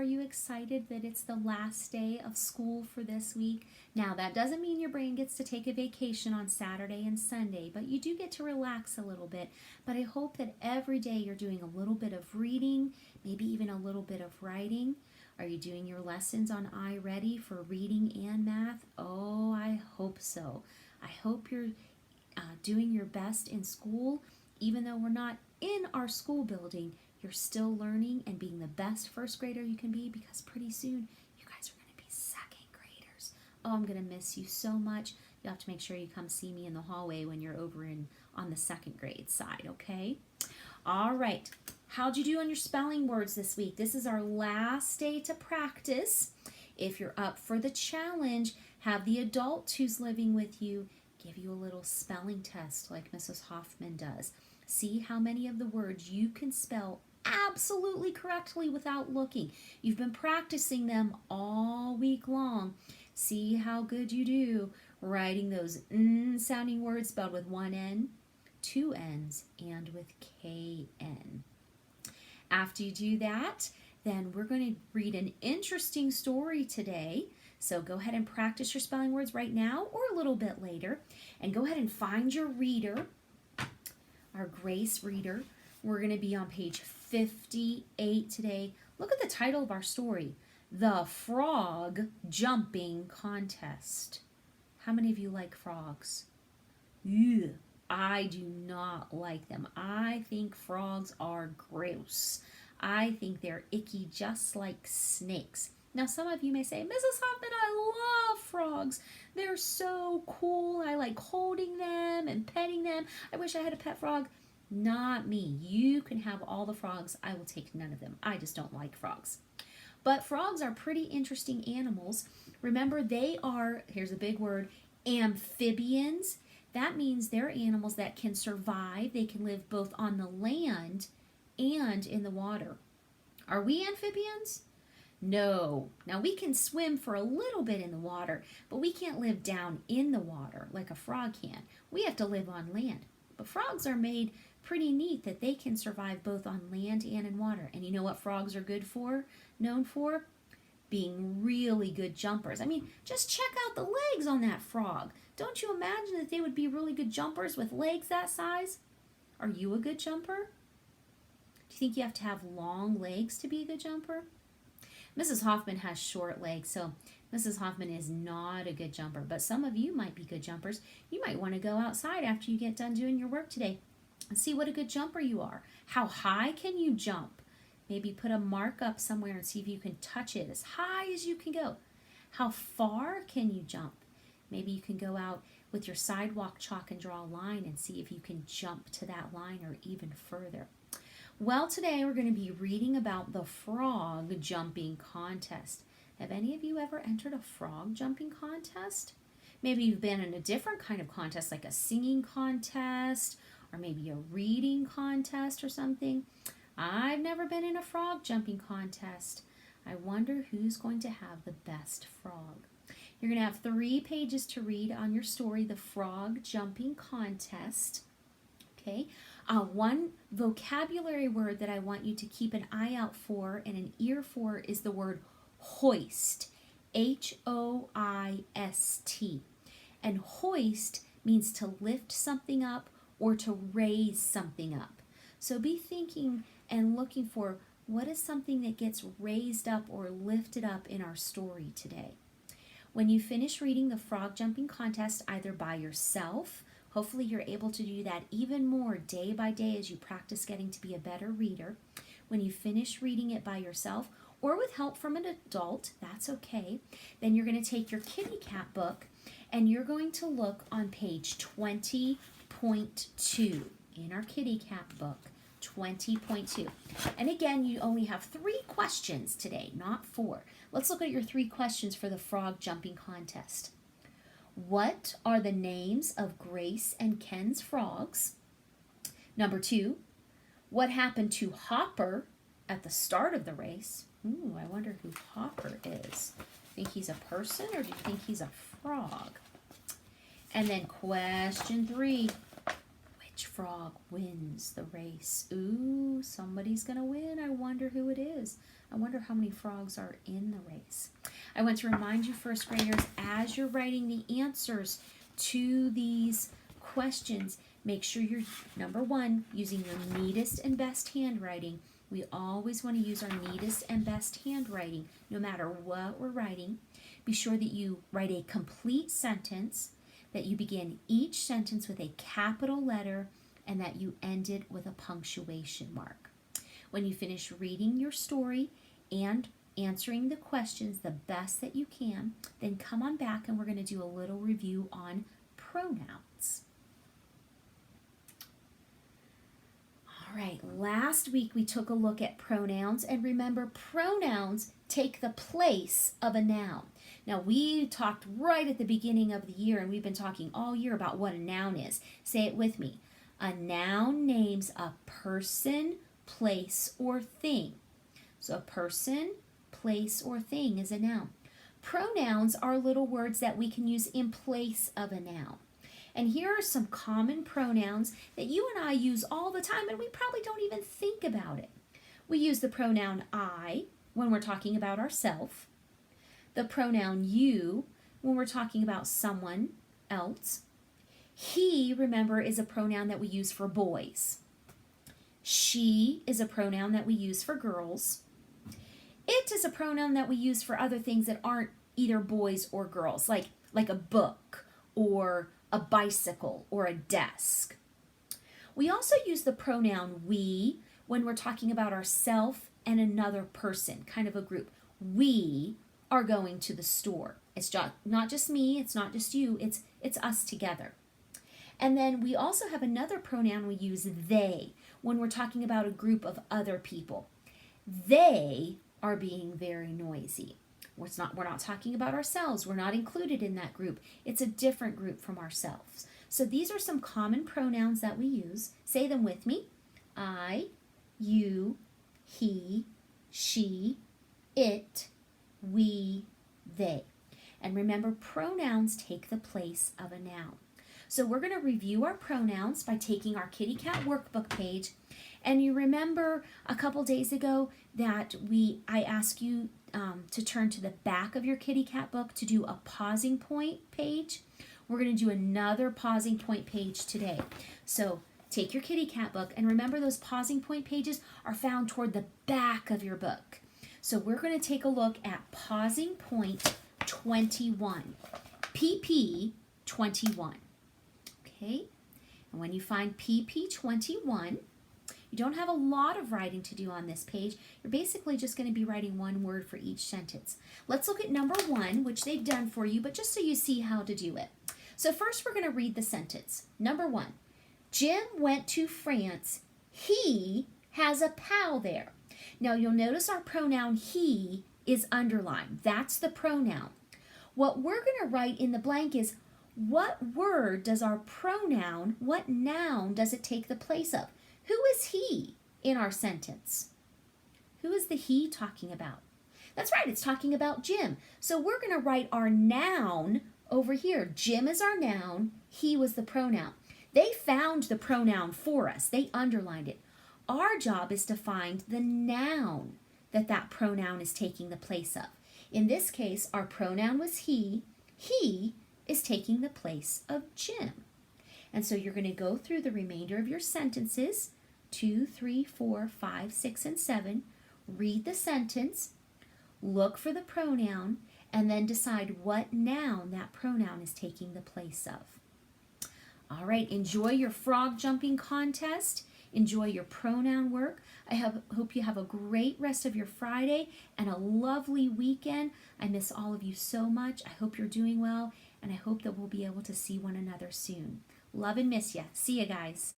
are you excited that it's the last day of school for this week? Now, that doesn't mean your brain gets to take a vacation on Saturday and Sunday, but you do get to relax a little bit. But I hope that every day you're doing a little bit of reading, maybe even a little bit of writing. Are you doing your lessons on iReady for reading and math? Oh, I hope so. I hope you're doing your best in school. Even though we're not in our school building, you're still learning and being the best first grader you can be, because pretty soon you guys are going to be second graders. Oh, I'm going to miss you so much. You'll have to make sure you come see me in the hallway when you're over on the second grade side, okay? All right. How'd you do on your spelling words this week? This is our last day to practice. If you're up for the challenge, have the adult who's living with you give you a little spelling test like Mrs. Hoffman does. See how many of the words you can spell absolutely correctly without looking. You've been practicing them all week long. See how good you do writing those sounding words spelled with one N, two N's, and with KN. After you do that, then we're going to read an interesting story today. So go ahead and practice your spelling words right now or a little bit later. And go ahead and find your reader, our Grace reader. We're going to be on page 58 today. Look at the title of our story, The Frog Jumping Contest. How many of you like frogs? Ew, I do not like them. I think frogs are gross. I think they're icky just like snakes. Now, some of you may say, Mrs. Hoffman, I love frogs. They're so cool. I like holding them and petting them. I wish I had a pet frog. Not me. You can have all the frogs. I will take none of them. I just don't like frogs. But frogs are pretty interesting animals. Remember, they are, here's a big word, amphibians. That means they're animals that can survive. They can live both on the land and in the water. Are we amphibians? No. Now, we can swim for a little bit in the water, but we can't live down in the water like a frog can. We have to live on land. But frogs are made pretty neat that they can survive both on land and in water. And you know what frogs are good for? Known for? Being really good jumpers. I mean, just check out the legs on that frog. Don't you imagine that they would be really good jumpers with legs that size? Are you a good jumper? Do you think you have to have long legs to be a good jumper? Mrs. Hoffman has short legs, so Mrs. Hoffman is not a good jumper, but some of you might be good jumpers. You might want to go outside after you get done doing your work today and see what a good jumper you are. How high can you jump? Maybe put a mark up somewhere and see if you can touch it as high as you can go. How far can you jump? Maybe you can go out with your sidewalk chalk and draw a line and see if you can jump to that line or even further. Well, today we're going to be reading about the frog jumping contest. Have any of you ever entered a frog jumping contest? Maybe you've been in a different kind of contest, like a singing contest, or maybe a reading contest or something. I've never been in a frog jumping contest. I wonder who's going to have the best frog. You're going to have 3 pages to read on your story, The Frog Jumping Contest. Okay. One vocabulary word that I want you to keep an eye out for and an ear for is the word hoist. H-O-I-S-T. And hoist means to lift something up or to raise something up. So be thinking and looking for what is something that gets raised up or lifted up in our story today. When you finish reading the Frog Jumping Contest, either by yourself, hopefully you're able to do that even more day by day as you practice getting to be a better reader. When you finish reading it by yourself or with help from an adult, that's okay. Then you're going to take your kitty cat book and you're going to look on page 20.2 in our kitty cat book, 20.2. And again, you only have 3 questions today, not 4. Let's look at your 3 questions for the frog jumping contest. What are the names of Grace and Ken's frogs? Number 2, what happened to Hopper at the start of the race? Ooh, I wonder who Hopper is. Think he's a person or do you think he's a frog? And then question 3, which which frog wins the race? Ooh, somebody's going to win. I wonder who it is. I wonder how many frogs are in the race. I want to remind you, first graders, as you're writing the answers to these questions, make sure you're, number one, using your neatest and best handwriting. We always want to use our neatest and best handwriting, no matter what we're writing. Be sure that you write a complete sentence, that you begin each sentence with a capital letter, and that you end it with a punctuation mark. When you finish reading your story and answering the questions the best that you can, then come on back and we're going to do a little review on pronouns. All right, last week we took a look at pronouns, and remember, pronouns take the place of a noun. Now, we talked right at the beginning of the year, and we've been talking all year about what a noun is. Say it with me. A noun names a person, place, or thing. So a person, place, or thing is a noun. Pronouns are little words that we can use in place of a noun. And here are some common pronouns that you and I use all the time, and we probably don't even think about it. We use the pronoun I when we're talking about ourselves. The pronoun you when we're talking about someone else. He, remember, is a pronoun that we use for boys. She is a pronoun that we use for girls. It is a pronoun that we use for other things that aren't either boys or girls, like a book or a bicycle or a desk. We also use the pronoun we when we're talking about ourselves and another person, kind of a group. We are going to the store. It's not just me, it's not just you, it's us together. And then we also have another pronoun we use, they, when we're talking about a group of other people. They are being very noisy. We're not talking about ourselves. We're not included in that group. It's a different group from ourselves. So these are some common pronouns that we use. Say them with me. I, you, he, she, it, we, they. And remember, pronouns take the place of a noun. So we're going to review our pronouns by taking our Kitty Cat workbook page. And you remember a couple days ago that I asked you to turn to the back of your Kitty Cat book to do a pausing point page. We're going to do another pausing point page today. So take your Kitty Cat book, and remember, those pausing point pages are found toward the back of your book. So we're going to take a look at pausing point 21, PP 21. Okay, and when you find PP 21, you don't have a lot of writing to do on this page. You're basically just going to be writing one word for each sentence. Let's look at number 1, which they've done for you, but just so you see how to do it. So first we're going to read the sentence. Number 1, Jim went to France. He has a pal there. Now you'll notice our pronoun he is underlined. That's the pronoun. What we're going to write in the blank is, what word does our pronoun, what noun does it take the place of? Who is he in our sentence? Who is the he talking about? That's right, it's talking about Jim. So we're going to write our noun over here. Jim is our noun, he was the pronoun. They found the pronoun for us. They underlined it. Our job is to find the noun that pronoun is taking the place of. In this case, our pronoun was he. He is taking the place of Jim. And so you're going to go through the remainder of your sentences, 2, 3, 4, 5, 6, and 7. Read the sentence, look for the pronoun, and then decide what noun that pronoun is taking the place of. All right, enjoy your frog jumping contest. Enjoy your pronoun work. I hope you have a great rest of your Friday and a lovely weekend. I miss all of you so much. I hope you're doing well, and I hope that we'll be able to see one another soon. Love and miss ya. See ya, guys.